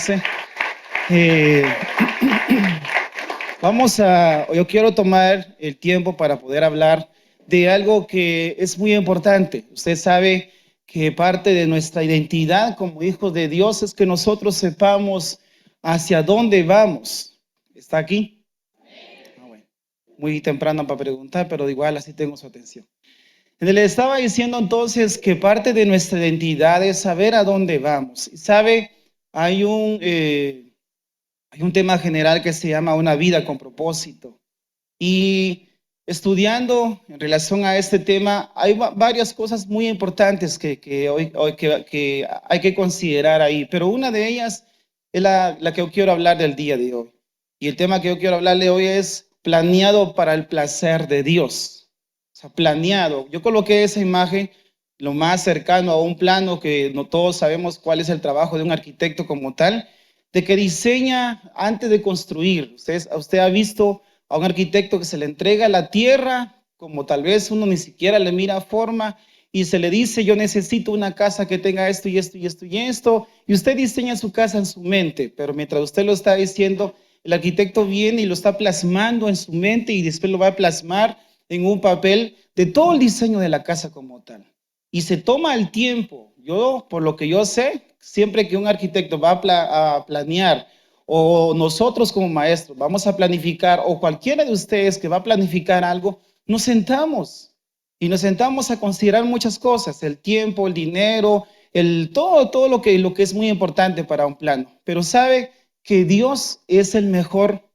sentarse. Eh, yo quiero tomar el tiempo para poder hablar de algo que es muy importante. Usted sabe que parte de nuestra identidad como hijos de Dios es que nosotros sepamos hacia dónde vamos. ¿Está aquí? Bueno, muy temprano para preguntar, pero igual así tengo su atención. Le estaba diciendo entonces que parte de nuestra identidad es saber a dónde vamos. ¿Sabe? Hay un tema general que se llama una vida con propósito. Y estudiando en relación a este tema, hay varias cosas muy importantes que hay que considerar ahí, pero una de ellas es la que yo quiero hablar del día de hoy. Y el tema que yo quiero hablarle hoy es planeado para el placer de Dios. O sea, planeado. Yo coloqué esa imagen lo más cercano a un plano que no todos sabemos cuál es el trabajo de un arquitecto como tal, de que diseña antes de construir. Usted ha visto a un arquitecto que se le entrega la tierra, como tal vez uno ni siquiera le mira forma, y se le dice, yo necesito una casa que tenga esto y esto y esto y esto, y usted diseña su casa en su mente, pero mientras usted lo está diciendo, el arquitecto viene y lo está plasmando en su mente y después lo va a plasmar en un papel de todo el diseño de la casa como tal. Y se toma el tiempo. Yo, por lo que yo sé, siempre que un arquitecto va a planear, o nosotros como maestros vamos a planificar, o cualquiera de ustedes que va a planificar algo, nos sentamos y nos sentamos a considerar muchas cosas, el tiempo, el dinero, todo lo que es muy importante para un plano. Pero sabe que Dios es el mejor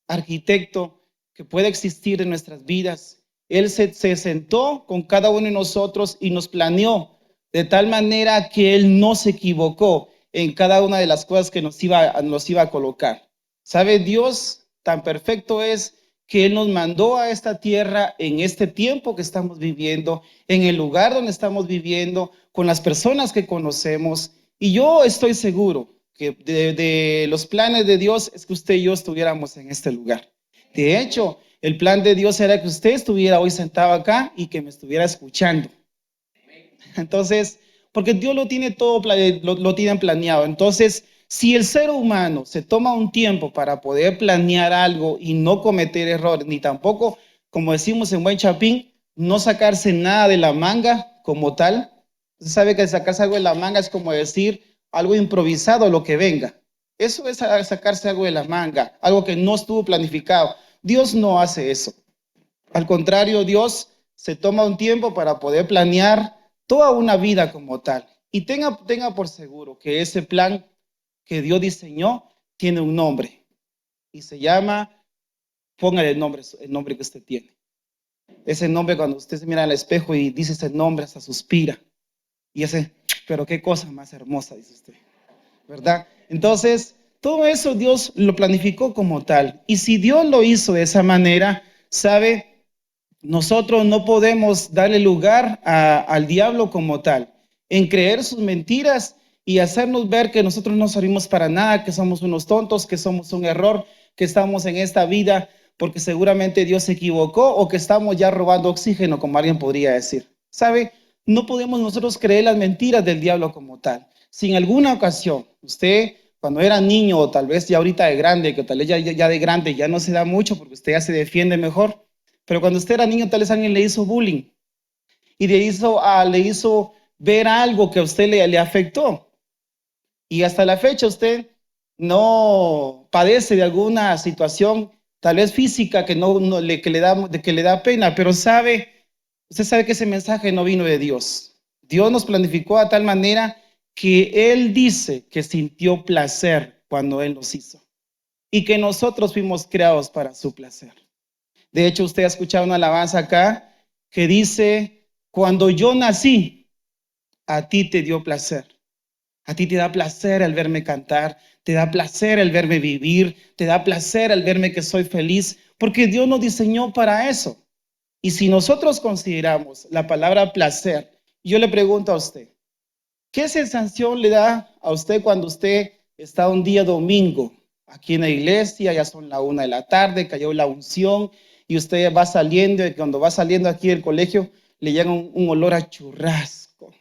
arquitecto que puede existir en nuestras vidas. Él se sentó con cada uno de nosotros y nos planeó de tal manera que Él no se equivocó en cada una de las cosas que nos iba a colocar. ¿Sabe? Dios tan perfecto es que Él nos mandó a esta tierra en este tiempo que estamos viviendo, en el lugar donde estamos viviendo, con las personas que conocemos. Y yo estoy seguro que de los planes de Dios es que usted y yo estuviéramos en este lugar. De hecho, el plan de Dios era que usted estuviera hoy sentado acá y que me estuviera escuchando. Entonces, porque Dios lo tiene todo, lo tienen planeado. Entonces, si el ser humano se toma un tiempo para poder planear algo y no cometer errores, ni tampoco, como decimos en buen chapín, no sacarse nada de la manga como tal. Usted sabe que sacarse algo de la manga es como decir algo improvisado, lo que venga. Eso es sacarse algo de la manga, algo que no estuvo planificado. Dios no hace eso. Al contrario, Dios se toma un tiempo para poder planear toda una vida como tal. Y tenga por seguro que ese plan que Dios diseñó tiene un nombre. Y se llama, póngale el nombre que usted tiene. Ese nombre cuando usted se mira al espejo y dice ese nombre, hasta suspira. Y ese, pero qué cosa más hermosa, dice usted. ¿Verdad? Entonces, todo eso Dios lo planificó como tal. Y si Dios lo hizo de esa manera, ¿sabe? Nosotros no podemos darle lugar al diablo como tal, en creer sus mentiras y hacernos ver que nosotros no servimos para nada, que somos unos tontos, que somos un error, que estamos en esta vida porque seguramente Dios se equivocó o que estamos ya robando oxígeno, como alguien podría decir. ¿Sabe? No podemos nosotros creer las mentiras del diablo como tal. Si en alguna ocasión usted, cuando era niño o tal vez ya ahorita de grande, que tal vez ya de grande ya no se da mucho porque usted ya se defiende mejor, pero cuando usted era niño, tal vez alguien le hizo bullying y le hizo ver algo que a usted le afectó. Y hasta la fecha usted no padece de alguna situación, tal vez física, que le da pena, pero usted sabe que ese mensaje no vino de Dios. Dios nos planificó de tal manera que Él dice que sintió placer cuando Él nos hizo y que nosotros fuimos creados para su placer. De hecho, usted ha escuchado una alabanza acá que dice, cuando yo nací, a ti te dio placer. A ti te da placer el verme cantar, te da placer el verme vivir, te da placer el verme que soy feliz, porque Dios nos diseñó para eso. Y si nosotros consideramos la palabra placer, yo le pregunto a usted, ¿qué sensación le da a usted cuando usted está un día domingo aquí en la iglesia, ya son la 1 de la tarde, cayó la unción y usted va saliendo y cuando va saliendo aquí del colegio le llega un olor a churrasco?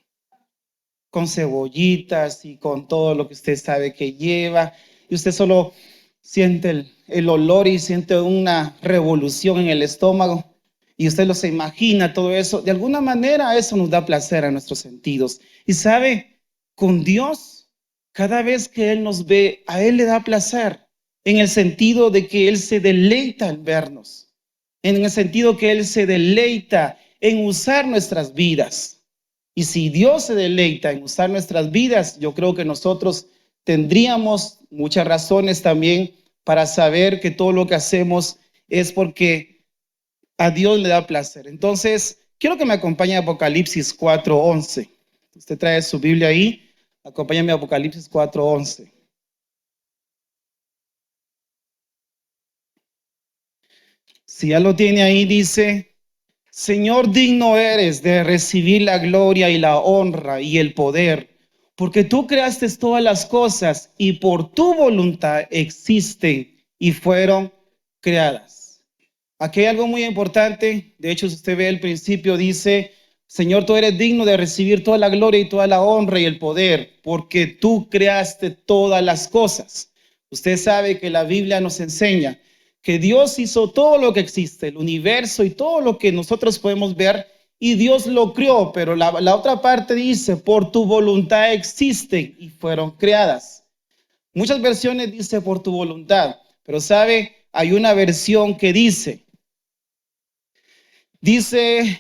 con cebollitas y con todo lo que usted sabe que lleva, y usted solo siente el olor y siente una revolución en el estómago, y usted lo se imagina todo eso. De alguna manera eso nos da placer a nuestros sentidos. Y sabe, con Dios, cada vez que Él nos ve, a Él le da placer, en el sentido de que Él se deleita en vernos, en el sentido que Él se deleita en usar nuestras vidas. Y si Dios se deleita en usar nuestras vidas, yo creo que nosotros tendríamos muchas razones también para saber que todo lo que hacemos es porque a Dios le da placer. Entonces, quiero que me acompañe a Apocalipsis 4:11. Usted trae su Biblia ahí, acompáñame a Apocalipsis 4:11. Si ya lo tiene ahí, dice: Señor, digno eres de recibir la gloria y la honra y el poder, porque tú creaste todas las cosas y por tu voluntad existen y fueron creadas. Aquí hay algo muy importante. De hecho, si usted ve el principio, dice: Señor, tú eres digno de recibir toda la gloria y toda la honra y el poder, porque tú creaste todas las cosas. Usted sabe que la Biblia nos enseña que Dios hizo todo lo que existe, el universo y todo lo que nosotros podemos ver, y Dios lo creó, pero la otra parte dice: por tu voluntad existen y fueron creadas. Muchas versiones dice por tu voluntad, pero sabe, hay una versión que dice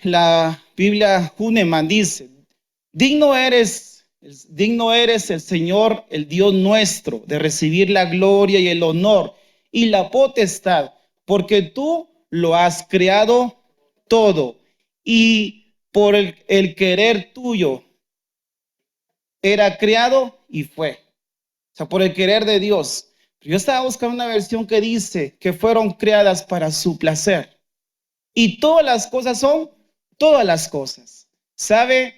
la Biblia Huneman, dice: digno eres el Señor, el Dios nuestro, de recibir la gloria y el honor y la potestad, porque tú lo has creado todo, y por el querer tuyo era creado y fue. O sea, por el querer de Dios. Yo estaba buscando una versión que dice que fueron creadas para su placer. Y todas las cosas son todas las cosas. ¿Sabe?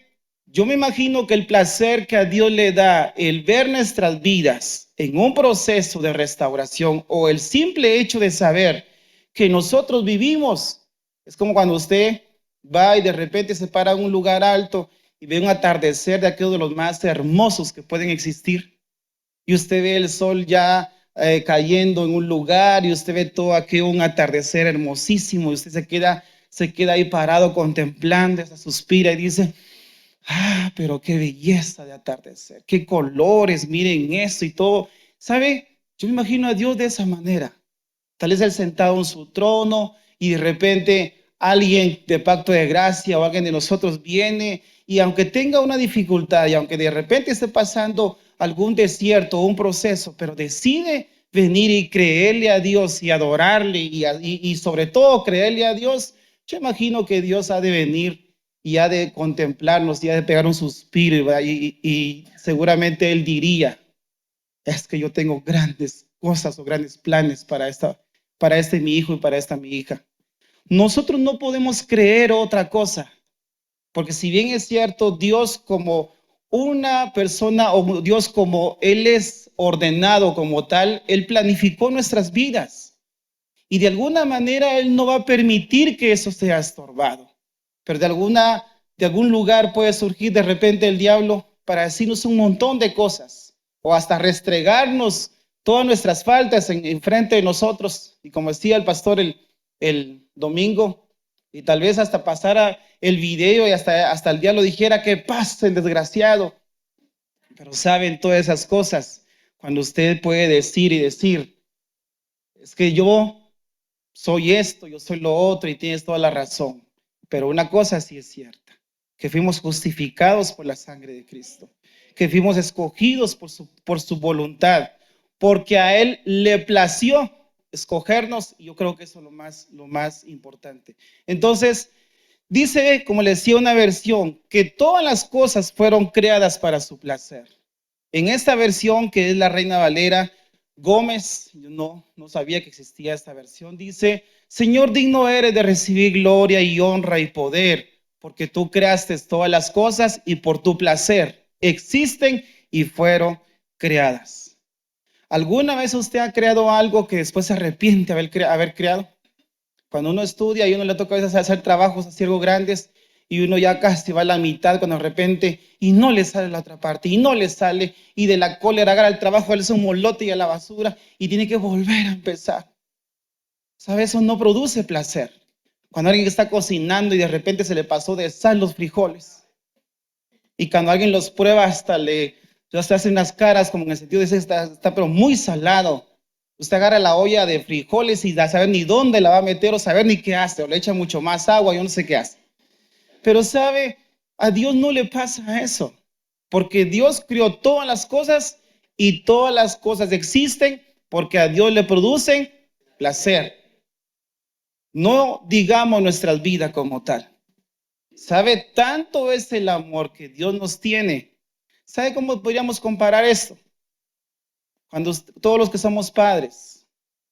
Yo me imagino que el placer que a Dios le da el ver nuestras vidas en un proceso de restauración, o el simple hecho de saber que nosotros vivimos, es como cuando usted va y de repente se para en un lugar alto y ve un atardecer de aquellos de los más hermosos que pueden existir, y usted ve el sol ya cayendo en un lugar, y usted ve todo aquello, un atardecer hermosísimo, y usted se queda ahí parado contemplando, se suspira y dice: ah, pero qué belleza de atardecer, qué colores, miren eso y todo. ¿Sabe? Yo me imagino a Dios de esa manera. Tal vez Él sentado en su trono, y de repente alguien de pacto de gracia o alguien de nosotros viene, y aunque tenga una dificultad y aunque de repente esté pasando algún desierto o un proceso, pero decide venir y creerle a Dios y adorarle, y sobre todo creerle a Dios, yo imagino que Dios ha de venir y ha de contemplarnos y ha de pegar un suspiro, y seguramente Él diría: es que yo tengo grandes cosas o grandes planes para este mi hijo y para esta mi hija. Nosotros no podemos creer otra cosa, porque si bien es cierto, Dios como una persona, o Dios como Él es ordenado como tal, Él planificó nuestras vidas, y de alguna manera Él no va a permitir que eso sea estorbado. Pero de algún lugar puede surgir de repente el diablo para decirnos un montón de cosas, o hasta restregarnos todas nuestras faltas en frente de nosotros. Y como decía el pastor el domingo, y tal vez hasta pasara el video y hasta el diablo dijera: que pase el desgraciado. Pero saben, todas esas cosas, cuando usted puede decir y decir: es que yo soy esto, yo soy lo otro, y tienes toda la razón. Pero una cosa sí es cierta: que fuimos justificados por la sangre de Cristo, que fuimos escogidos por su voluntad, porque a Él le plació escogernos, y yo creo que eso es lo más importante. Entonces, dice, como le decía, una versión, que todas las cosas fueron creadas para su placer. En esta versión, que es la Reina Valera Gómez, yo no sabía que existía esta versión, dice: Señor, digno eres de recibir gloria y honra y poder, porque tú creaste todas las cosas y por tu placer existen y fueron creadas. ¿Alguna vez usted ha creado algo que después se arrepiente de haber creado? Cuando uno estudia y uno le toca a veces hacer trabajos así algo grandes, y uno ya casi va a la mitad cuando de repente y no le sale la otra parte y no le sale y de la cólera agarra el trabajo, él es un molote y a la basura y tiene que volver a empezar. ¿Sabes? Eso no produce placer. Cuando alguien está cocinando y de repente se le pasó de sal los frijoles y cuando alguien los prueba ya se hacen unas caras como en el sentido de que está pero muy salado. Usted agarra la olla de frijoles y ya saber ni dónde la va a meter o saber ni qué hace, o le echa mucho más agua, yo no sé qué hace. Pero sabe, a Dios no le pasa eso, porque Dios creó todas las cosas y todas las cosas existen porque a Dios le producen placer. No digamos nuestras vidas como tal. ¿Sabe? Tanto es el amor que Dios nos tiene. ¿Sabe cómo podríamos comparar esto? Cuando todos los que somos padres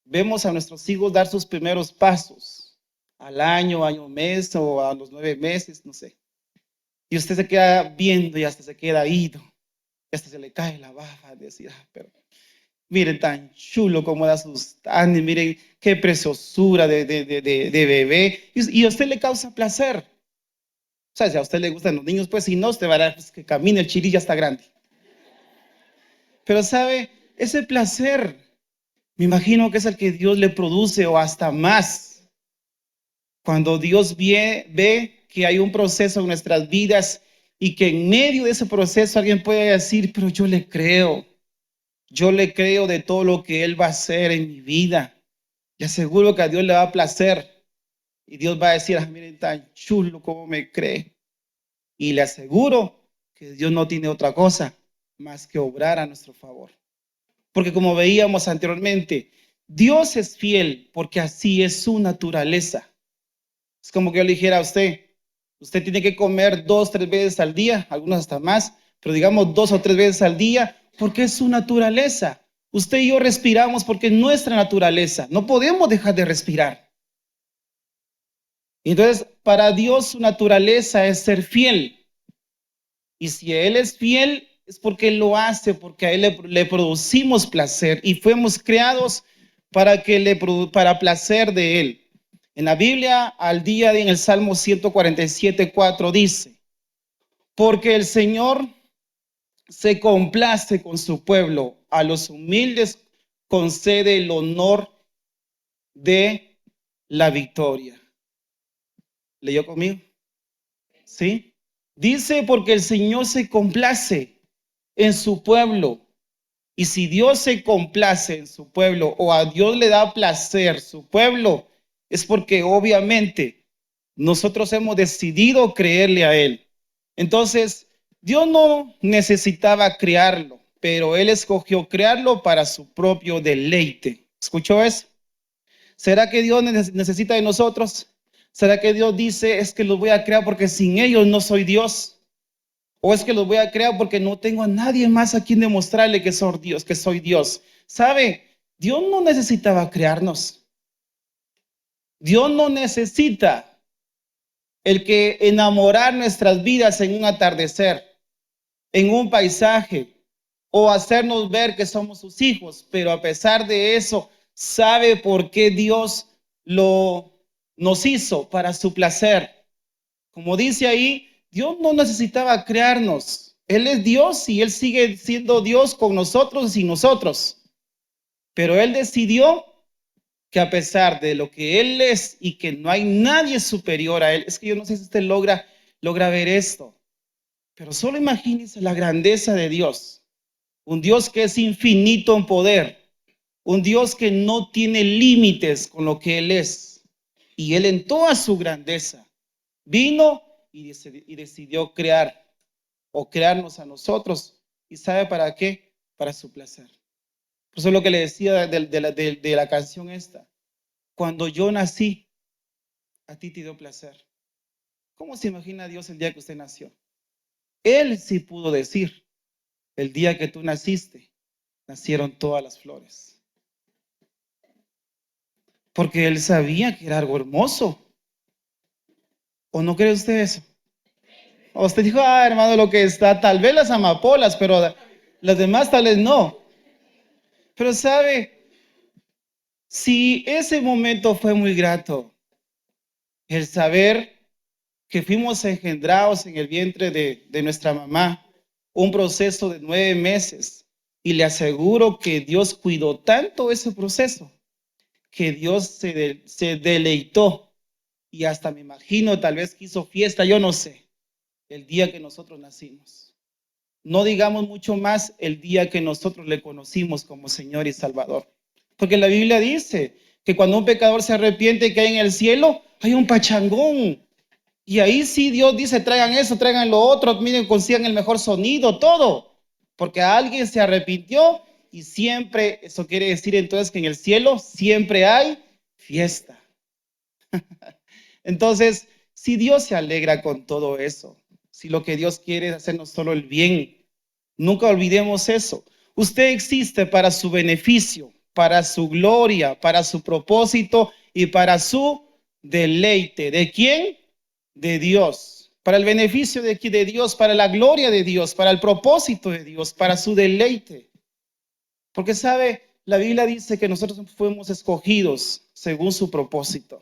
vemos a nuestros hijos dar sus primeros pasos al año, mes o a los 9 meses, no sé. Y usted se queda viendo y hasta se queda ido. Y hasta se le cae la baba de decir, pero miren tan chulo como da sus tanes, miren qué preciosura de bebé. Y a usted le causa placer. O sea, si a usted le gustan los niños, pues si no, usted va a dar pues, que camine, el chirilla está grande. Pero sabe, ese placer, me imagino que es el que Dios le produce o hasta más. Cuando Dios ve que hay un proceso en nuestras vidas y que en medio de ese proceso alguien puede decir, pero yo le creo de todo lo que Él va a hacer en mi vida. Le aseguro que a Dios le va a placer y Dios va a decir, miren tan chulo como me cree. Y le aseguro que Dios no tiene otra cosa más que obrar a nuestro favor. Porque como veíamos anteriormente, Dios es fiel porque así es su naturaleza. Es como que yo le dijera a usted tiene que comer 2, 3 veces al día, algunos hasta más, pero digamos 2 o 3 veces al día, porque es su naturaleza. Usted y yo respiramos porque es nuestra naturaleza. No podemos dejar de respirar. Entonces, para Dios su naturaleza es ser fiel. Y si Él es fiel, es porque Él lo hace, porque a Él le producimos placer y fuimos creados para placer de Él. En la Biblia, en el Salmo 147:4 dice, porque el Señor se complace con su pueblo, a los humildes concede el honor de la victoria. ¿Leyó conmigo? ¿Sí? Dice, porque el Señor se complace en su pueblo. Y si Dios se complace en su pueblo o a Dios le da placer su pueblo, es porque obviamente nosotros hemos decidido creerle a Él. Entonces, Dios no necesitaba crearlo, pero Él escogió crearlo para su propio deleite. ¿Escuchó eso? ¿Será que Dios necesita de nosotros? ¿Será que Dios dice, es que los voy a crear porque sin ellos no soy Dios? ¿O es que los voy a crear porque no tengo a nadie más a quien demostrarle que soy Dios, que soy Dios? ¿Sabe? Dios no necesitaba crearnos. Dios no necesita el que enamorar nuestras vidas en un atardecer, en un paisaje, o hacernos ver que somos sus hijos, pero a pesar de eso, sabe por qué Dios nos hizo para su placer. Como dice ahí, Dios no necesitaba crearnos. Él es Dios y Él sigue siendo Dios con nosotros y sin nosotros. Pero Él decidió que a pesar de lo que Él es y que no hay nadie superior a Él, es que yo no sé si usted logra ver esto, pero solo imagínense la grandeza de Dios. Un Dios que es infinito en poder, un Dios que no tiene límites con lo que Él es. Y Él en toda su grandeza vino y decidió crear o crearnos a nosotros. ¿Y sabe para qué? Para su placer. Por eso es lo que le decía de la canción esta. Cuando yo nací, a ti te dio placer. ¿Cómo se imagina Dios el día que usted nació? Él sí pudo decir, el día que tú naciste, nacieron todas las flores. Porque Él sabía que era algo hermoso. ¿O no cree usted eso? O usted dijo, hermano, lo que está, tal vez las amapolas, pero las demás tal vez no. Pero sabe, si ese momento fue muy grato, el saber que fuimos engendrados en el vientre de nuestra mamá, un proceso de 9 meses. Y le aseguro que Dios cuidó tanto ese proceso, que Dios se deleitó y hasta me imagino tal vez que hizo fiesta, yo no sé, el día que nosotros nacimos. No digamos mucho más el día que nosotros le conocimos como Señor y Salvador. Porque la Biblia dice que cuando un pecador se arrepiente y cae en el cielo, hay un pachangón. Y ahí sí Dios dice, traigan eso, traigan lo otro, miren, consigan el mejor sonido, todo. Porque alguien se arrepintió y siempre, eso quiere decir entonces que en el cielo siempre hay fiesta. Entonces, si Dios se alegra con todo eso, si lo que Dios quiere es hacernos solo el bien, nunca olvidemos eso. Usted existe para su beneficio, para su gloria, para su propósito y para su deleite. ¿De quién? De Dios. Para el beneficio de Dios, para la gloria de Dios, para el propósito de Dios, para su deleite. Porque sabe, la Biblia dice que nosotros fuimos escogidos según su propósito.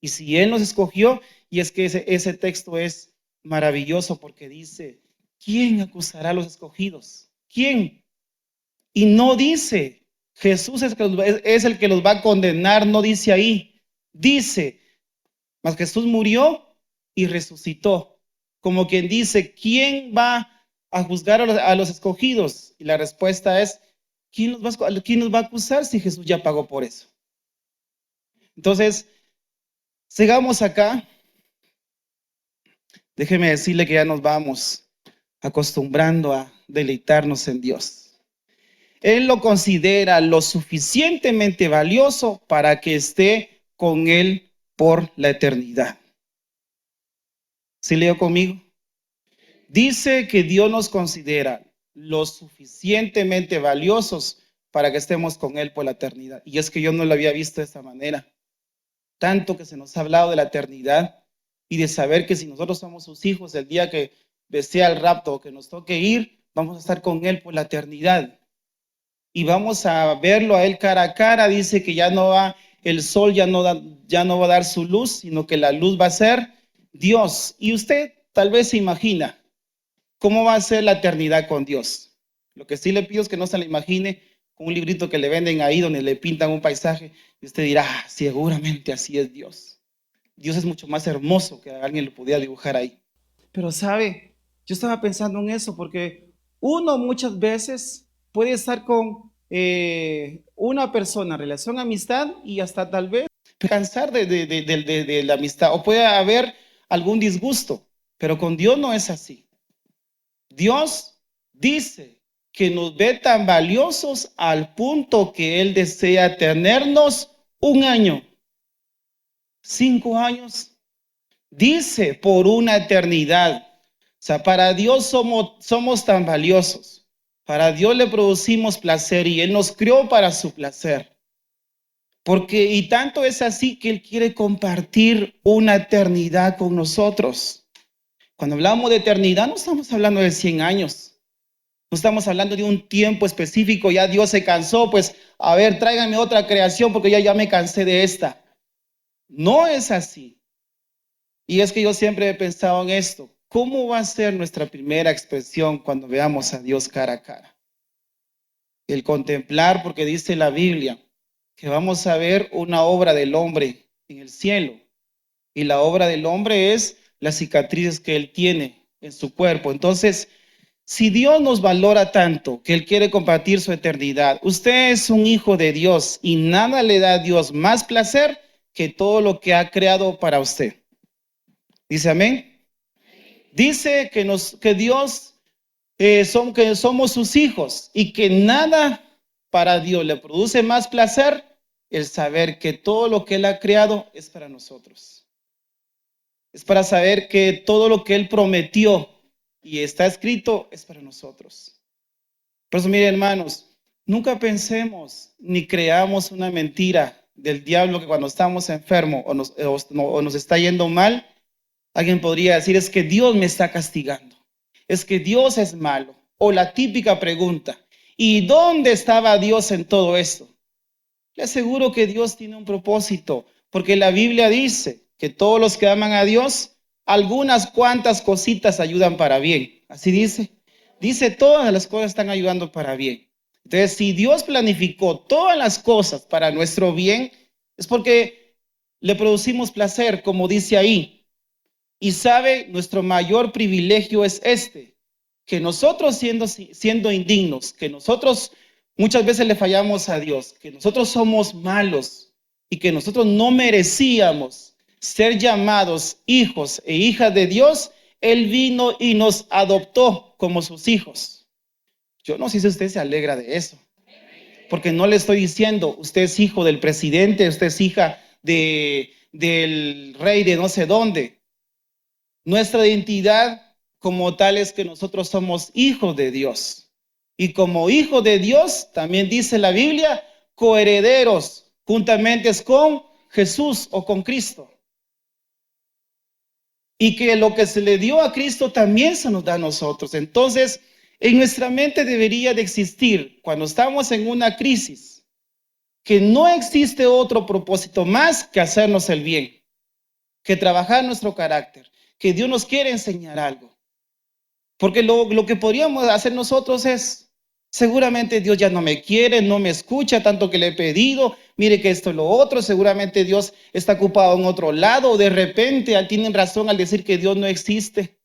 Y si Él nos escogió, y es que ese texto es maravilloso porque dice, ¿quién acusará a los escogidos? ¿Quién? Y no dice, Jesús es el que los va a condenar, no dice ahí. Dice, mas Jesús murió y resucitó. Como quien dice, ¿quién va a juzgar a los escogidos? Y la respuesta es, ¿quién nos va a acusar si Jesús ya pagó por eso? Entonces, sigamos acá. Déjeme decirle que ya nos vamos acostumbrando a deleitarnos en Dios. Él lo considera lo suficientemente valioso para que esté con Él por la eternidad. ¿Sí leo conmigo? Dice que Dios nos considera lo suficientemente valiosos para que estemos con Él por la eternidad. Y es que yo no lo había visto de esta manera. Tanto que se nos ha hablado de la eternidad y de saber que si nosotros somos sus hijos, el día que sea el rapto o que nos toque ir, vamos a estar con Él por la eternidad. Y vamos a verlo a Él cara a cara. Dice que ya no va, el sol ya no va a dar su luz, sino que la luz va a ser Dios. Y usted tal vez se imagina cómo va a ser la eternidad con Dios. Lo que sí le pido es que no se la imagine con un librito que le venden ahí donde le pintan un paisaje y usted dirá, seguramente así es Dios. Dios es mucho más hermoso que alguien lo pudiera dibujar ahí. Pero sabe, yo estaba pensando en eso porque uno muchas veces puede estar con una persona, relación, amistad y hasta tal vez cansar de la amistad o puede haber algún disgusto, pero con Dios no es así. Dios dice que nos ve tan valiosos al punto que Él desea tenernos 1 año, 5 años, dice por una eternidad. O sea, para Dios somos tan valiosos. Para Dios le producimos placer y Él nos creó para su placer. Porque, y tanto es así que Él quiere compartir una eternidad con nosotros. Cuando hablamos de eternidad, no estamos hablando de 100 años. No estamos hablando de un tiempo específico, ya Dios se cansó, pues a ver, tráiganme otra creación porque ya me cansé de esta. No es así. Y es que yo siempre he pensado en esto. ¿Cómo va a ser nuestra primera expresión cuando veamos a Dios cara a cara? El contemplar, porque dice la Biblia que vamos a ver una obra del hombre en el cielo. Y la obra del hombre es las cicatrices que él tiene en su cuerpo. Entonces, si Dios nos valora tanto que Él quiere compartir su eternidad, usted es un hijo de Dios y nada le da a Dios más placer que todo lo que ha creado para usted. Dice amén. Dice que Dios, que somos sus hijos y que nada para Dios le produce más placer el saber que todo lo que Él ha creado es para nosotros. Es para saber que todo lo que Él prometió y está escrito es para nosotros. Por eso, miren, hermanos, nunca pensemos ni creamos una mentira del diablo que cuando estamos enfermos o nos está yendo mal, alguien podría decir, es que Dios me está castigando, es que Dios es malo. O la típica pregunta, ¿y dónde estaba Dios en todo esto? Le aseguro que Dios tiene un propósito, porque la Biblia dice que todos los que aman a Dios algunas cuantas cositas ayudan para bien. Así dice. Dice, todas las cosas están ayudando para bien. Entonces, si Dios planificó todas las cosas para nuestro bien, es porque le producimos placer, como dice ahí. Y sabe, nuestro mayor privilegio es este, que nosotros siendo indignos, que nosotros muchas veces le fallamos a Dios, que nosotros somos malos y que nosotros no merecíamos ser llamados hijos e hijas de Dios, Él vino y nos adoptó como sus hijos. Yo no sé si usted se alegra de eso, porque no le estoy diciendo, usted es hijo del presidente, usted es hija del rey de no sé dónde. Nuestra identidad como tal es que nosotros somos hijos de Dios. Y como hijos de Dios, también dice la Biblia, coherederos juntamente con Jesús o con Cristo. Y que lo que se le dio a Cristo también se nos da a nosotros. Entonces, en nuestra mente debería de existir, cuando estamos en una crisis, que no existe otro propósito más que hacernos el bien, que trabajar nuestro carácter, que Dios nos quiere enseñar algo. Porque lo que podríamos hacer nosotros es, seguramente Dios ya no me quiere, no me escucha tanto que le he pedido, mire que esto es lo otro, seguramente Dios está ocupado en otro lado, o de repente tienen razón al decir que Dios no existe.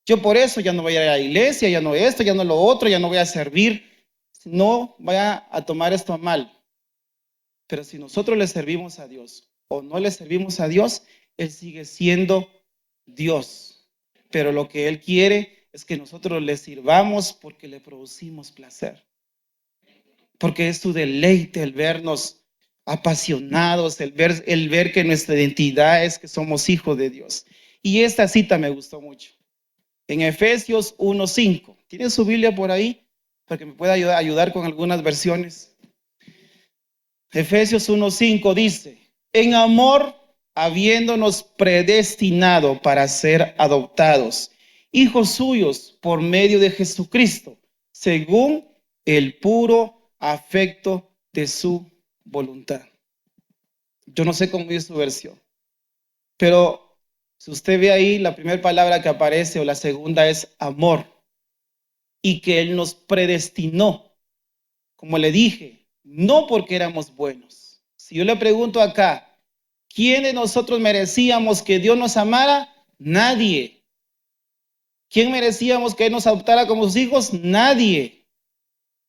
Yo por eso ya no voy a ir a la iglesia, ya no esto, ya no lo otro, ya no voy a servir. No vaya a tomar esto a mal. Pero si nosotros le servimos a Dios o no le servimos a Dios, Él sigue siendo Dios. Pero lo que Él quiere es que nosotros le sirvamos porque le producimos placer. Porque es su deleite el vernos apasionados, el ver que nuestra identidad es que somos hijos de Dios. Y esta cita me gustó mucho. En Efesios 1:5. ¿Tiene su Biblia por ahí? Para que me pueda ayudar con algunas versiones. Efesios 1:5 dice, en amor, habiéndonos predestinado para ser adoptados, hijos suyos por medio de Jesucristo, según el puro afecto de su voluntad. Yo no sé cómo es su versión, pero si usted ve ahí, la primera palabra que aparece o la segunda es amor, y que Él nos predestinó, como le dije, no porque éramos buenos. Si yo le pregunto acá, ¿quién de nosotros merecíamos que Dios nos amara? Nadie. ¿Quién merecíamos que Él nos adoptara como sus hijos? Nadie.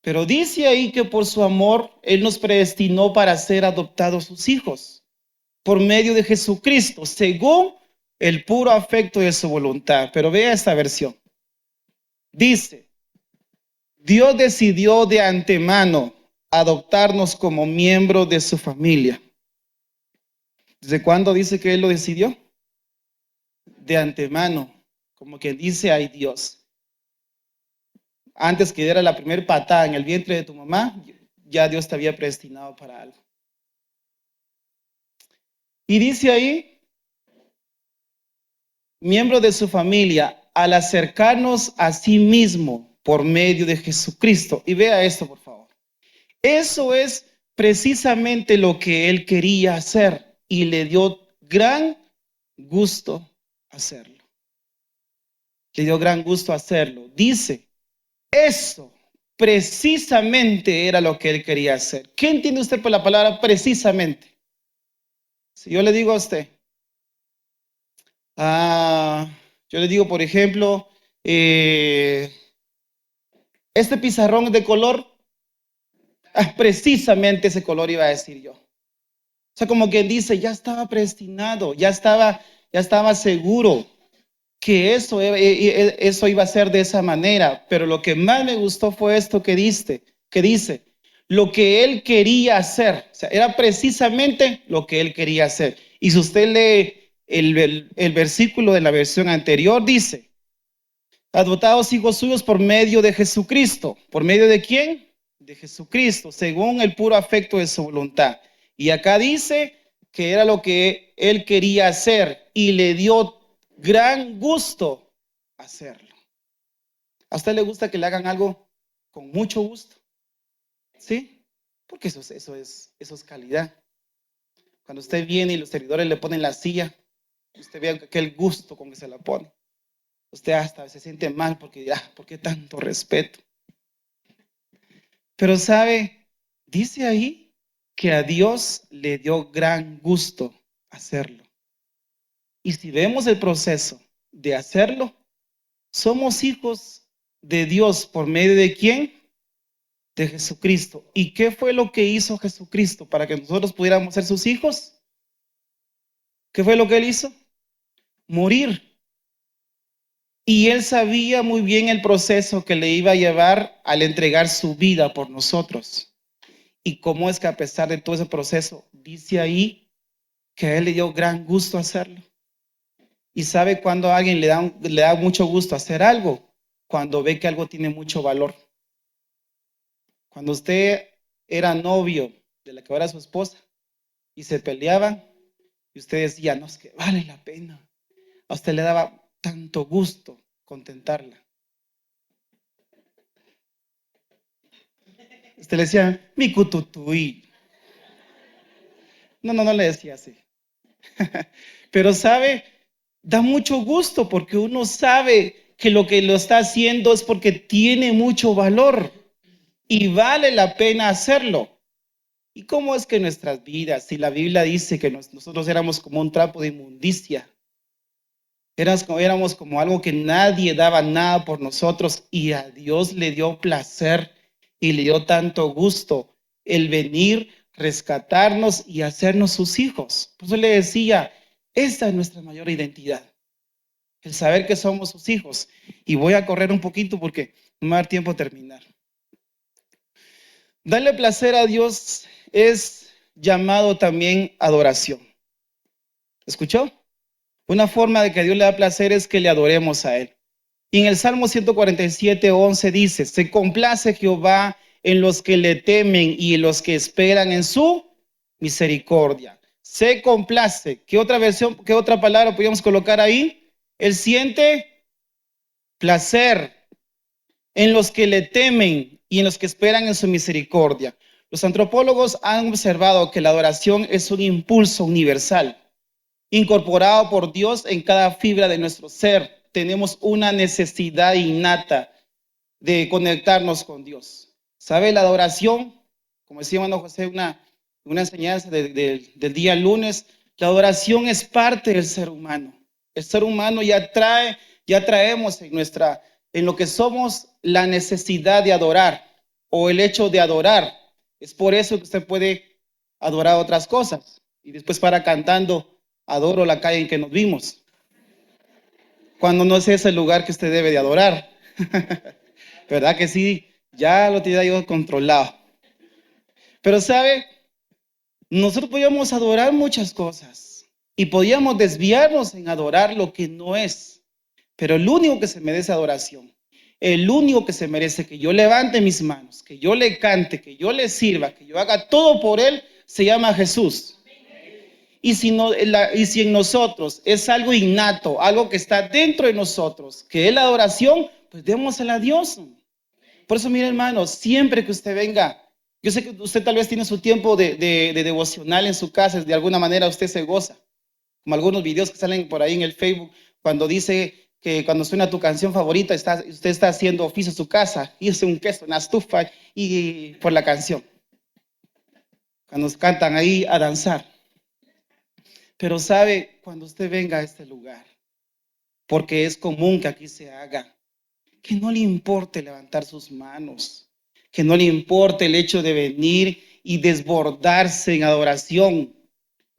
Pero dice ahí que por su amor Él nos predestinó para ser adoptados sus hijos, por medio de Jesucristo, según el puro afecto de su voluntad. Pero vea esta versión. Dice, Dios decidió de antemano adoptarnos como miembros de su familia. ¿Desde cuándo dice que Él lo decidió? De antemano, como quien dice, ay Dios. Antes que diera la primera patada en el vientre de tu mamá, ya Dios te había predestinado para algo. Y dice ahí, miembros de su familia, al acercarnos a sí mismo por medio de Jesucristo. Y vea esto, por favor. Eso es precisamente lo que Él quería hacer y le dio gran gusto hacerlo. Le dio gran gusto hacerlo. Dice, eso precisamente era lo que Él quería hacer. ¿Qué entiende usted por la palabra precisamente? Si yo le digo a usted, yo le digo, por ejemplo, este pizarrón es de color, precisamente ese color iba a decir yo. O sea, como quien dice, ya estaba predestinado, ya estaba seguro que eso iba a ser de esa manera. Pero lo que más me gustó fue esto que dice, lo que Él quería hacer. O sea, era precisamente lo que Él quería hacer. Y si usted lee el versículo de la versión anterior, dice, adoptados hijos suyos por medio de Jesucristo. ¿Por medio de quién? De Jesucristo, según el puro afecto de su voluntad. Y acá dice que era lo que Él quería hacer y le dio gran gusto hacerlo. ¿A usted le gusta que le hagan algo con mucho gusto? ¿Sí? Porque eso es calidad. Cuando usted viene y los servidores le ponen la silla Usted ve aquel gusto con que se la pone. Usted hasta se siente mal porque dirá, ¿por qué tanto respeto? Pero sabe, dice ahí que a Dios le dio gran gusto hacerlo. Y si vemos el proceso de hacerlo, somos hijos de Dios por medio de ¿quién? De Jesucristo. ¿Y qué fue lo que hizo Jesucristo para que nosotros pudiéramos ser sus hijos? ¿Qué fue lo que él hizo? Morir. Y él sabía muy bien el proceso que le iba a llevar al entregar su vida por nosotros. Y cómo es que a pesar de todo ese proceso, dice ahí que a él le dio gran gusto hacerlo. Y sabe cuando a alguien le da mucho gusto hacer algo, cuando ve que algo tiene mucho valor. Cuando usted era novio de la que ahora es su esposa y se peleaban y usted decía, no, es que vale la pena. A usted le daba tanto gusto contentarla. Usted le decía, mi cututuí. No le decía así. Pero sabe, da mucho gusto porque uno sabe que lo está haciendo es porque tiene mucho valor y vale la pena hacerlo. ¿Y cómo es que nuestras vidas, si la Biblia dice que nosotros éramos como un trapo de inmundicia, éramos como algo que nadie daba nada por nosotros y a Dios le dio placer y le dio tanto gusto el venir, rescatarnos y hacernos sus hijos? Por eso le decía, esta es nuestra mayor identidad, el saber que somos sus hijos. Y voy a correr un poquito porque no me va a dar tiempo a terminar. Darle placer a Dios es llamado también adoración. ¿Escuchó? Una forma de que Dios le da placer es que le adoremos a Él. Y en el Salmo 147:11 dice, se complace Jehová en los que le temen y en los que esperan en su misericordia. Se complace. ¿Qué otra versión, qué otra palabra podríamos colocar ahí? Él siente placer en los que le temen y en los que esperan en su misericordia. Los antropólogos han observado que la adoración es un impulso universal, incorporado por Dios en cada fibra de nuestro ser. Tenemos una necesidad innata de conectarnos con Dios. ¿Sabe? La adoración, como decía hermano José, una enseñanza del día lunes, la adoración es parte del ser humano. El ser humano ya traemos en lo que somos la necesidad de adorar o el hecho de adorar. Es por eso que usted puede adorar otras cosas y después para cantando, adoro la calle en que nos vimos, cuando no es ese el lugar que usted debe de adorar. ¿Verdad que sí? Ya lo tenía yo controlado. Pero sabe, nosotros podíamos adorar muchas cosas y podíamos desviarnos en adorar lo que no es. Pero el único que se merece adoración, el único que se merece que yo levante mis manos, que yo le cante, que yo le sirva, que yo haga todo por él, se llama Jesús. Y si en nosotros es algo innato, algo que está dentro de nosotros, que es la adoración, pues démosela a Dios. Por eso, mire hermano, siempre que usted venga, yo sé que usted tal vez tiene su tiempo de devocional en su casa, de alguna manera usted se goza, como algunos videos que salen por ahí en el Facebook, cuando dice que cuando suena tu canción favorita, usted está haciendo oficio en su casa, hice un queso en la estufa y por la canción, cuando cantan ahí a danzar. Pero sabe, cuando usted venga a este lugar, porque es común que aquí se haga, que no le importe levantar sus manos, que no le importe el hecho de venir y desbordarse en adoración,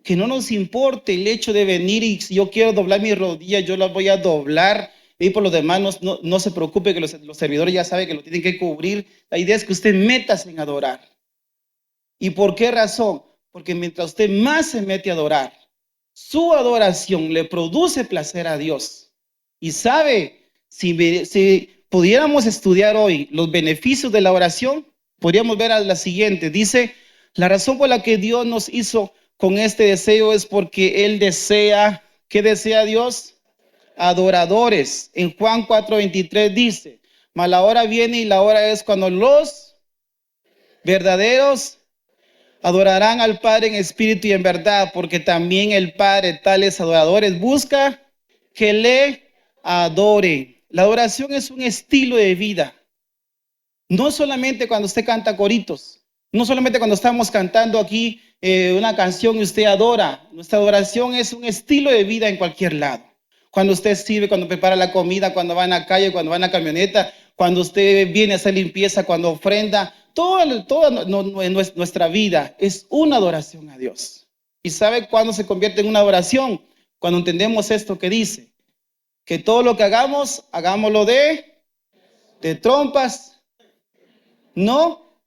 que no nos importe el hecho de venir y si yo quiero doblar mis rodillas, yo las voy a doblar. Y por los demás, no se preocupe que los servidores ya saben que lo tienen que cubrir. La idea es que usted métase en adorar. ¿Y por qué razón? Porque mientras usted más se mete a adorar, su adoración le produce placer a Dios. Y sabe, si pudiéramos estudiar hoy los beneficios de la oración, podríamos ver a la siguiente. Dice, la razón por la que Dios nos hizo con este deseo es porque Él desea, ¿qué desea Dios? Adoradores. En Juan 4:23 dice, mas la hora viene y la hora es cuando los verdaderos Adorarán al Padre en espíritu y en verdad, porque también el Padre tales adoradores busca que le adoren. La adoración es un estilo de vida. No solamente cuando usted canta coritos, no solamente cuando estamos cantando aquí una canción y usted adora. Nuestra adoración es un estilo de vida en cualquier lado. Cuando usted sirve, cuando prepara la comida, cuando va en la calle, cuando va en la camioneta, cuando usted viene a hacer limpieza, cuando ofrenda, toda nuestra vida es una adoración a Dios. ¿Y sabe cuándo se convierte en una adoración? Cuando entendemos esto que dice, que todo lo que hagamos, hagámoslo de trompas, no,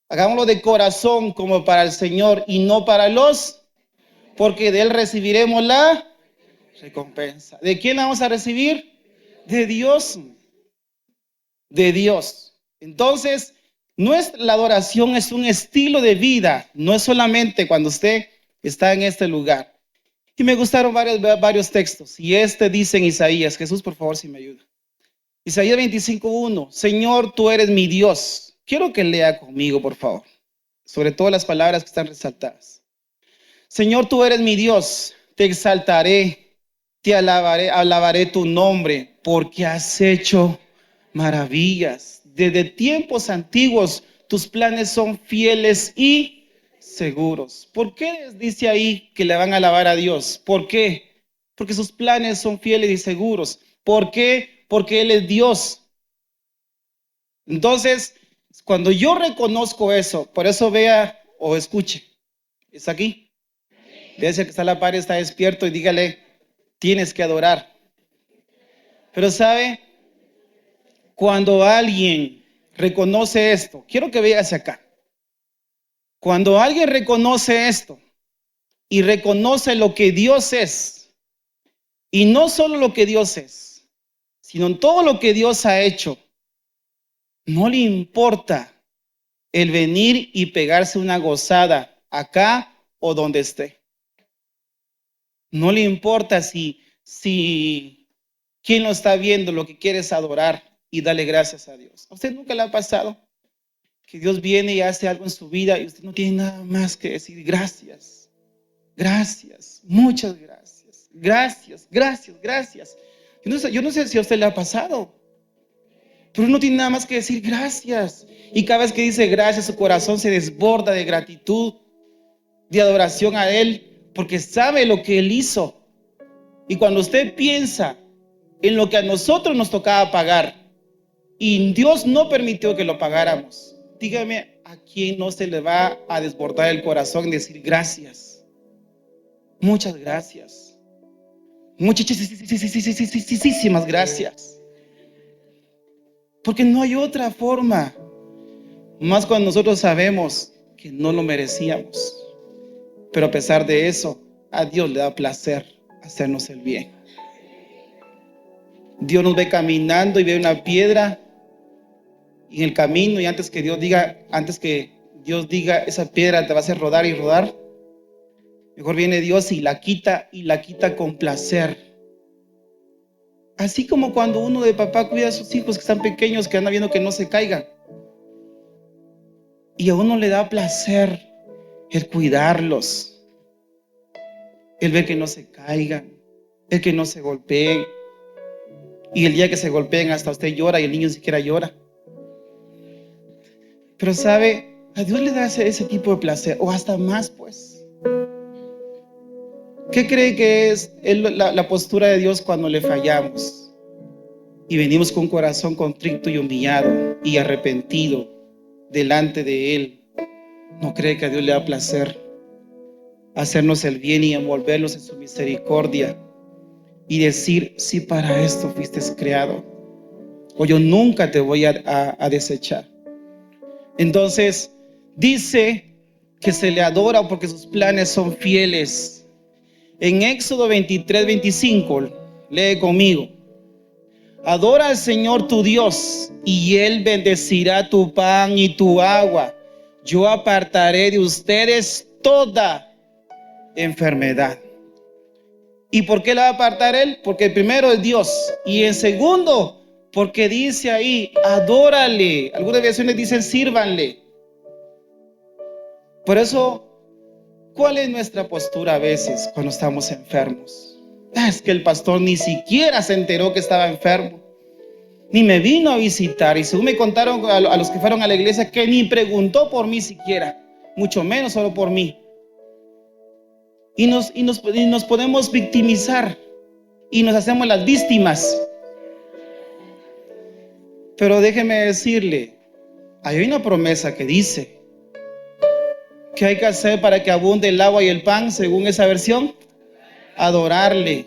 hagámoslo de corazón como para el Señor y no para los, porque de Él recibiremos la recompensa. ¿De quién la vamos a recibir? De Dios. De Dios. Entonces, la adoración es un estilo de vida, no es solamente cuando usted está en este lugar. Y me gustaron varios textos. Y este dice en Isaías, Jesús, por favor, si me ayuda. Isaías 25:1, Señor, tú eres mi Dios. Quiero que lea conmigo, por favor, sobre todo las palabras que están resaltadas. Señor, tú eres mi Dios, te exaltaré, te alabaré tu nombre, porque has hecho maravillas. Desde tiempos antiguos, tus planes son fieles y seguros. ¿Por qué dice ahí que le van a alabar a Dios? ¿Por qué? Porque sus planes son fieles y seguros. ¿Por qué? Porque Él es Dios. Entonces, cuando yo reconozco eso, por eso vea o escuche, ¿es aquí? Desde que está a la par, está despierto y dígale, tienes que adorar. Pero ¿sabe? Cuando alguien reconoce esto, quiero que vea hacia acá. Cuando alguien reconoce esto y reconoce lo que Dios es, y no solo lo que Dios es, sino todo lo que Dios ha hecho, no le importa el venir y pegarse una gozada acá o donde esté. No le importa si quién lo está viendo, lo que quiere es adorar y darle gracias a Dios. ¿A usted nunca le ha pasado que Dios viene y hace algo en su vida y usted no tiene nada más que decir gracias, gracias, muchas gracias, gracias, gracias, gracias? Yo no sé si a usted le ha pasado, pero uno tiene nada más que decir gracias. Y cada vez que dice gracias, su corazón se desborda de gratitud, de adoración a Él, porque sabe lo que Él hizo. Y cuando usted piensa en lo que a nosotros nos tocaba pagar y Dios no permitió que lo pagáramos, dígame a quién no se le va a desbordar el corazón y decir gracias, muchas gracias, muchísimas gracias, porque no hay otra forma, más cuando nosotros sabemos que no lo merecíamos, pero a pesar de eso, a Dios le da placer hacernos el bien. Dios nos ve caminando y ve una piedra en el camino, y antes que Dios diga esa piedra te va a hacer rodar y rodar, mejor viene Dios y la quita con placer. Así como cuando uno de papá cuida a sus hijos que están pequeños, que anda viendo que no se caigan, y a uno le da placer el cuidarlos, el ver que no se caigan, el que no se golpeen. Y el día que se golpeen hasta usted llora y el niño ni siquiera llora. Pero sabe, a Dios le da ese tipo de placer, o hasta más, pues. ¿Qué cree que es la postura de Dios cuando le fallamos? Y venimos con un corazón contrito y humillado y arrepentido delante de Él. ¿No cree que a Dios le da placer hacernos el bien y envolvernos en su misericordia? Y decir, sí, para esto fuiste creado, o yo nunca te voy a desechar. Entonces, dice que se le adora porque sus planes son fieles. En Éxodo 23:25, lee conmigo. Adora al Señor tu Dios, y Él bendecirá tu pan y tu agua. Yo apartaré de ustedes toda enfermedad. ¿Y por qué la va a apartar Él? Porque primero es Dios, y en segundo, porque dice ahí, adórale. Algunas versiones dicen, sírvanle. Por eso, ¿cuál es nuestra postura a veces cuando estamos enfermos? Es que el pastor ni siquiera se enteró que estaba enfermo, ni me vino a visitar, y según me contaron a los que fueron a la iglesia, que ni preguntó por mí siquiera, mucho menos solo por mí. Y nos podemos victimizar y nos hacemos las víctimas. Pero déjeme decirle, hay una promesa que dice: ¿qué hay que hacer para que abunde el agua y el pan? Según esa versión, adorarle.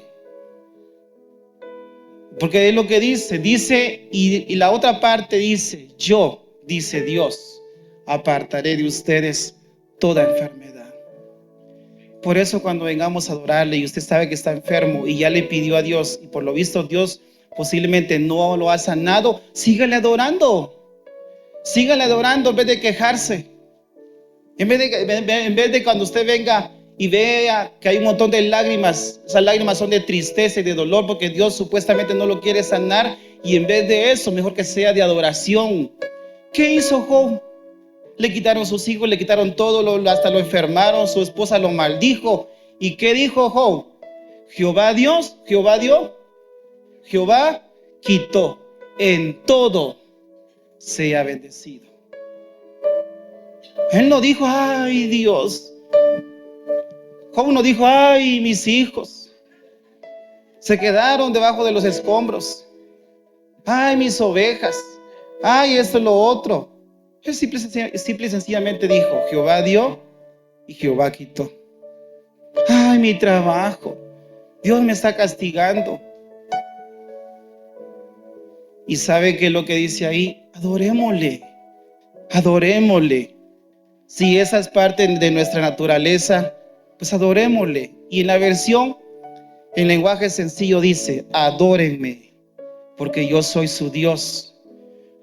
Porque es lo que dice, y la otra parte dice: yo, dice Dios, apartaré de ustedes toda enfermedad. Por eso cuando vengamos a adorarle y usted sabe que está enfermo y ya le pidió a Dios, y por lo visto Dios posiblemente no lo ha sanado, sígale adorando en vez de quejarse. En vez de cuando usted venga y vea que hay un montón de lágrimas, esas lágrimas son de tristeza y de dolor porque Dios supuestamente no lo quiere sanar, y en vez de eso, mejor que sea de adoración. ¿Qué hizo Job? Le quitaron sus hijos, le quitaron todo, hasta lo enfermaron, su esposa lo maldijo. ¿Y qué dijo Job? Jehová Dios, Jehová dio, Jehová quitó, en todo sea bendecido. Él no dijo: ay Dios. Job no dijo: ay, mis hijos se quedaron debajo de los escombros, ay, mis ovejas, ay, esto y lo otro. Él simple y sencillamente dijo: Jehová dio y Jehová quitó. Ay, mi trabajo, Dios me está castigando. Y ¿sabe qué es lo que dice ahí? Adorémosle. Si esa es parte de nuestra naturaleza, pues adorémosle. Y en la versión, en lenguaje sencillo dice: adórenme, porque yo soy su Dios.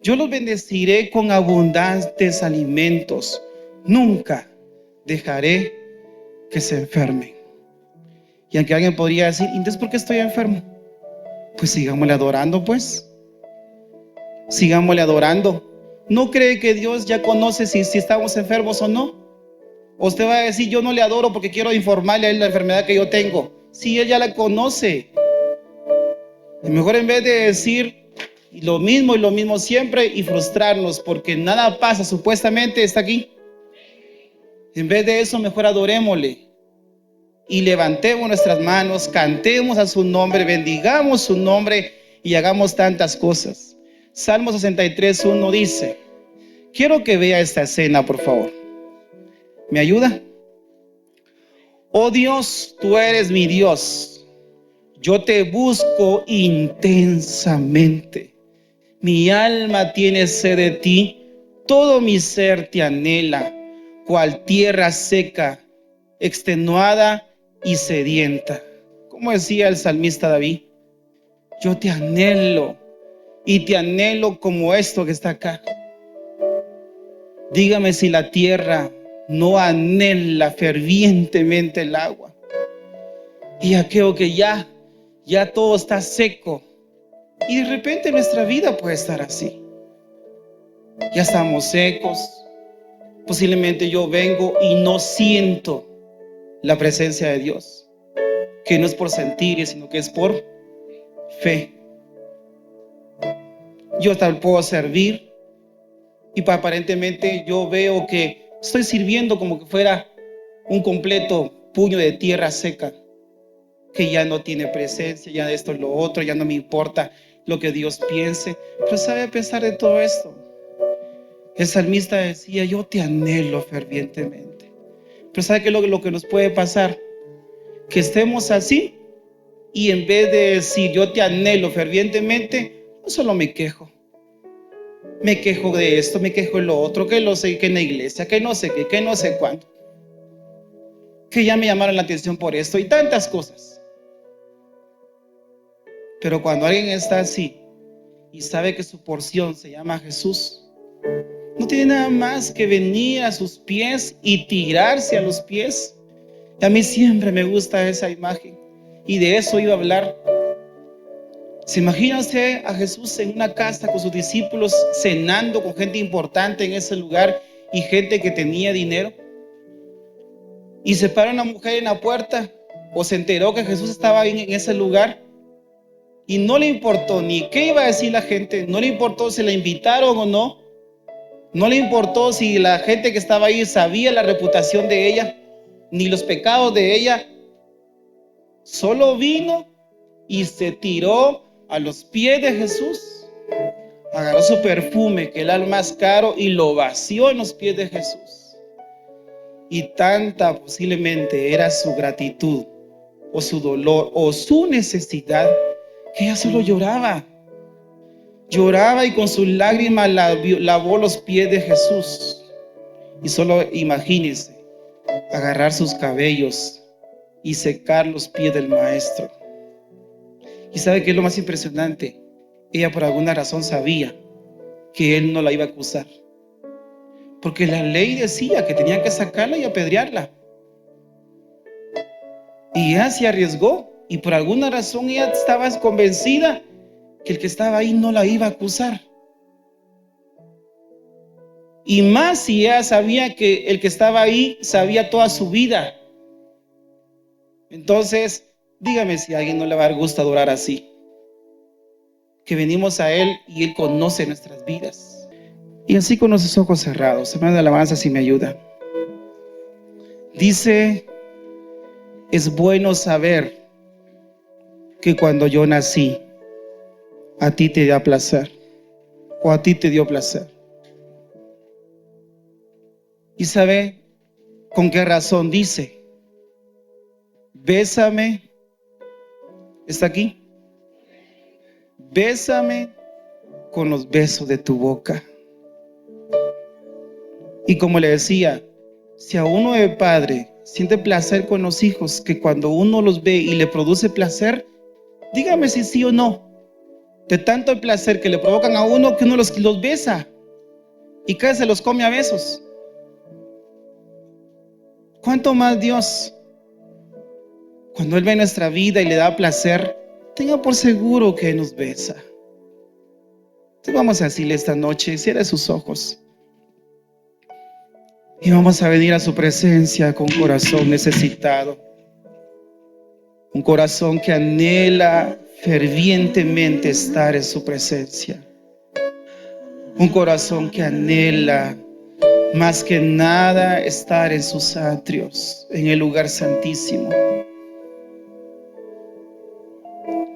Yo los bendeciré con abundantes alimentos. Nunca dejaré que se enfermen. Y aunque alguien podría decir: entonces, ¿por qué estoy enfermo? Pues sigámosle adorando, pues. Sigámosle adorando. ¿No cree que Dios ya conoce si estamos enfermos o no? ¿O usted va a decir: yo no le adoro porque quiero informarle a él la enfermedad que yo tengo? Sí, él ya la conoce. Y mejor, en vez de decir lo mismo siempre y frustrarnos porque nada pasa, supuestamente está aquí, en vez de eso, mejor adorémosle y levantemos nuestras manos, cantemos a su nombre, bendigamos su nombre y hagamos tantas cosas. Salmo 63:1 dice, quiero que vea esta escena, por favor. ¿Me ayuda? Oh Dios, tú eres mi Dios. Yo te busco intensamente. Mi alma tiene sed de ti. Todo mi ser te anhela, cual tierra seca, extenuada y sedienta. Como decía el salmista David, yo te anhelo y te anhelo como esto que está acá. Dígame si la tierra no anhela fervientemente el agua. Y aquello que ya todo está seco. Y de repente nuestra vida puede estar así. Ya estamos secos. Posiblemente yo vengo y no siento la presencia de Dios. Que no es por sentir, sino que es por fe. Yo tal puedo servir y aparentemente yo veo que estoy sirviendo como que fuera un completo puño de tierra seca, que ya no tiene presencia, ya esto es lo otro, ya no me importa lo que Dios piense. Pero sabe, a pesar de todo esto, el salmista decía, yo te anhelo fervientemente. Pero sabe que lo que nos puede pasar, que estemos así y en vez de decir yo te anhelo fervientemente, no solo me quejo de esto, me quejo de lo otro, que lo sé, que en la iglesia, que no sé qué, que no sé cuándo, que ya me llamaron la atención por esto y tantas cosas. Pero cuando alguien está así y sabe que su porción se llama Jesús, no tiene nada más que venir a sus pies y tirarse a los pies. Y a mí siempre me gusta esa imagen y de eso iba a hablar. ¿Se imagina usted a Jesús en una casa con sus discípulos cenando con gente importante en ese lugar y gente que tenía dinero? y se paró una mujer en la puerta, o se enteró que Jesús estaba ahí en ese lugar, y no le importó ni qué iba a decir la gente, no le importó si la invitaron o no, no le importó si la gente que estaba ahí sabía la reputación de ella, ni los pecados de ella. Solo vino y se tiró a los pies de Jesús, agarró su perfume, que era el más caro, y lo vació en los pies de Jesús. Y tanta posiblemente era su gratitud, o su dolor, o su necesidad, que ella solo lloraba. Lloraba y con sus lágrimas lavó los pies de Jesús. Y solo imagínense, agarrar sus cabellos y secar los pies del maestro. ¿Y sabe qué es lo más impresionante? Ella por alguna razón sabía que él no la iba a acusar, porque la ley decía que tenía que sacarla y apedrearla. Y ella se arriesgó, y por alguna razón ella estaba convencida que el que estaba ahí no la iba a acusar. Y más si ella sabía que el que estaba ahí sabía toda su vida. Entonces, dígame si a alguien no le va a dar gusto adorar así, que venimos a Él y Él conoce nuestras vidas. Y así con los ojos cerrados, hermano de alabanza, si me ayuda. Dice: es bueno saber que cuando yo nací, a ti te da placer, o a ti te dio placer. ¿Y sabe con qué razón dice? Bésame, ¿está aquí? Bésame con los besos de tu boca. Y como le decía, si a uno de padre siente placer con los hijos, que cuando uno los ve y le produce placer, dígame si sí o no. De tanto el placer que le provocan a uno, que uno los besa y casi se los come a besos. ¿Cuánto más Dios? Cuando Él ve nuestra vida y le da placer, tenga por seguro que nos besa. Entonces vamos a decirle esta noche: cierre sus ojos y vamos a venir a su presencia con un corazón necesitado, un corazón que anhela fervientemente estar en su presencia, un corazón que anhela más que nada estar en sus atrios, en el lugar santísimo,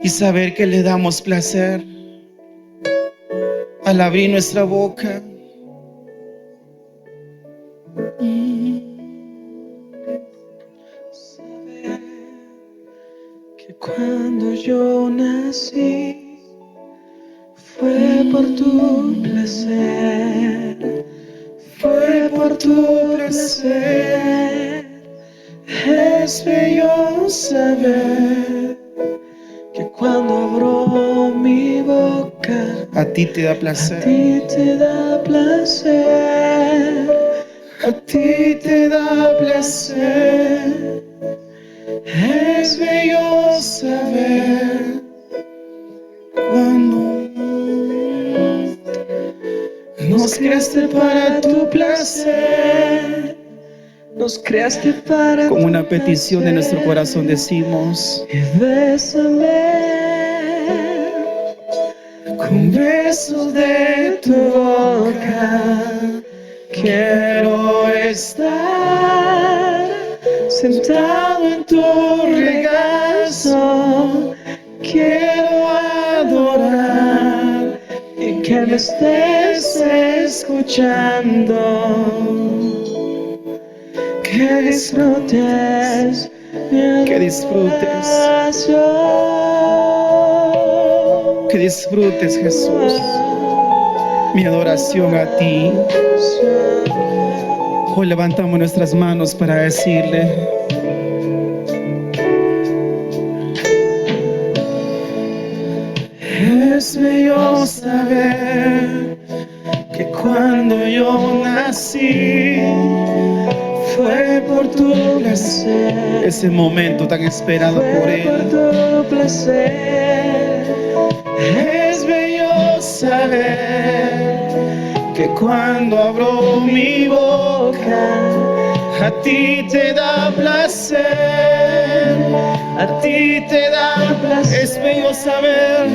y saber que le damos placer al abrir nuestra boca. Saber que cuando yo nací fue por tu placer, fue por tu placer. Es bello saber que cuando abro mi boca, a ti te da placer, a ti te da placer, a ti te da placer. Es bello saber cuando nos creaste para tu placer, nos creaste para como una petición de nuestro corazón decimos: bésame con besos de tu boca. Quiero estar sentado en tu regazo. Quiero adorar y que me estés escuchando. Que disfrutes, que disfrutes, que disfrutes, Jesús, mi adoración a ti. Hoy levantamos nuestras manos para decirle: es bello saber que cuando yo nací fue por tu placer, ese momento tan esperado por Él. Por tu placer, es bello saber que cuando abro mi boca, A ti te da placer, a ti te da placer. Es bello saber,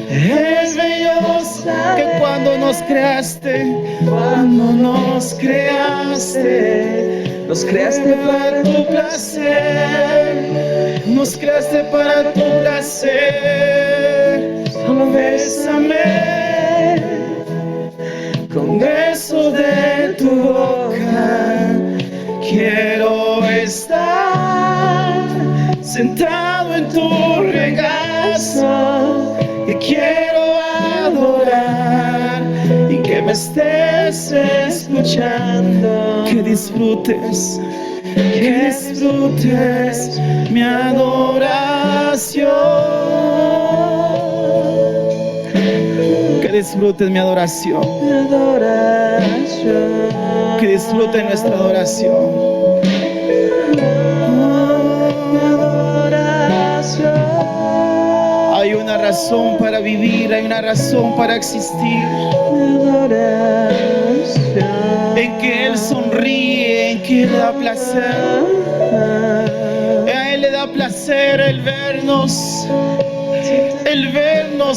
es bello saber que cuando nos creaste para tu placer, nos creaste para tu placer. Solo bésame con beso de tu boca. Quiero estar sentado en tu regazo y quiero adorar y que me estés escuchando. Que disfrutes mi adoración. Que disfrutes mi adoración. Que disfruten nuestra adoración. Hay una razón para vivir, hay una razón para existir. En que Él sonríe, en que Él le da placer. A Él le da placer el vernos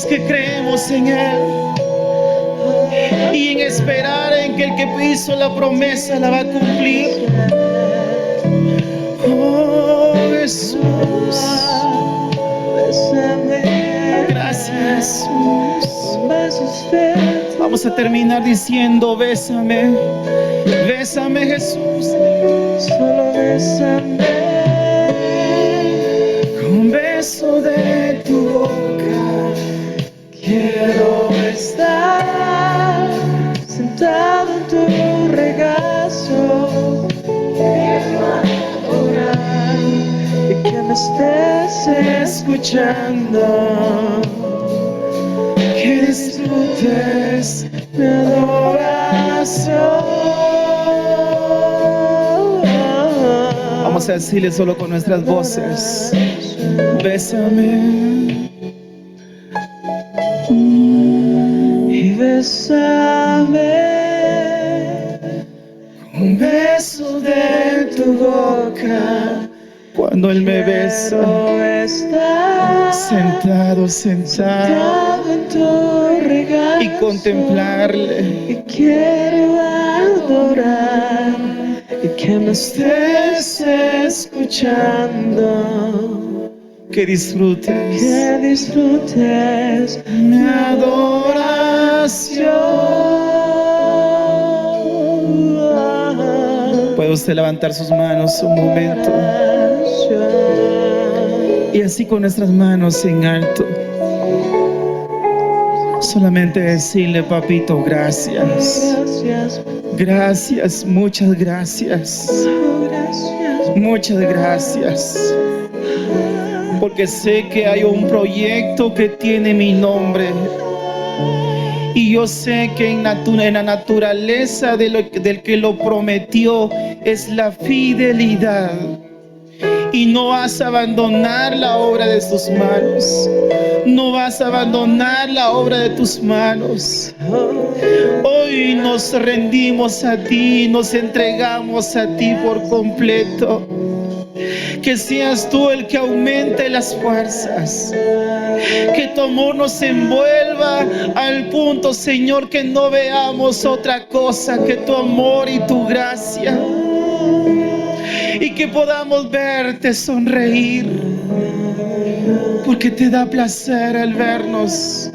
que creemos en Él. Y en esperar en que el que hizo la promesa la va a cumplir. Oh Jesús, gracias Jesús. Vamos a terminar diciendo: bésame, bésame Jesús. Solo bésame con un beso de tu boca. Quiero estar sentado en tu regazo, quiero adorar y que me estés escuchando, que disfrutes mi adoración. Vamos a decirle solo con nuestras voces: bésame. Y bésame, un beso de tu boca. Cuando Él me besa, sentado en tu regazo, y contemplarle, y quiero adorar, y que me estés escuchando. Que disfrutes mi adoración. Puede usted levantar sus manos un momento y así con nuestras manos en alto solamente decirle: papito, gracias, gracias, muchas gracias, muchas gracias. Porque sé que hay un proyecto que tiene mi nombre. Y yo sé que en la naturaleza del que lo prometió es la fidelidad. Y no vas a abandonar la obra de tus manos. No vas a abandonar la obra de tus manos. Hoy nos rendimos a ti, nos entregamos a ti por completo. Que seas tú el que aumente las fuerzas. Que tu amor nos envuelva al punto, Señor, que no veamos otra cosa que tu amor y tu gracia. Y que podamos verte sonreír, porque te da placer el vernos.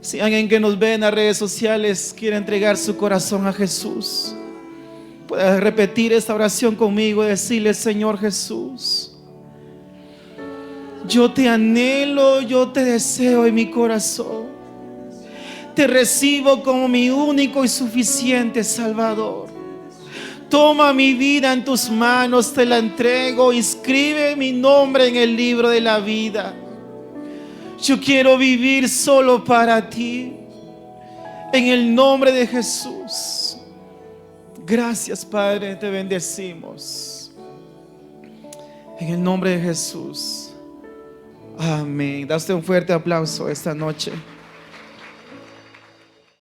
Si alguien que nos ve en las redes sociales quiere entregar su corazón a Jesús, puedes repetir esta oración conmigo y decirle: Señor Jesús, yo te anhelo, yo te deseo en mi corazón. Te recibo como mi único y suficiente Salvador. Toma mi vida en tus manos, te la entrego. Inscribe mi nombre en el libro de la vida. Yo quiero vivir solo para ti. En el nombre de Jesús. Gracias, Padre, te bendecimos. En el nombre de Jesús. Amén. Da usted un fuerte aplauso esta noche.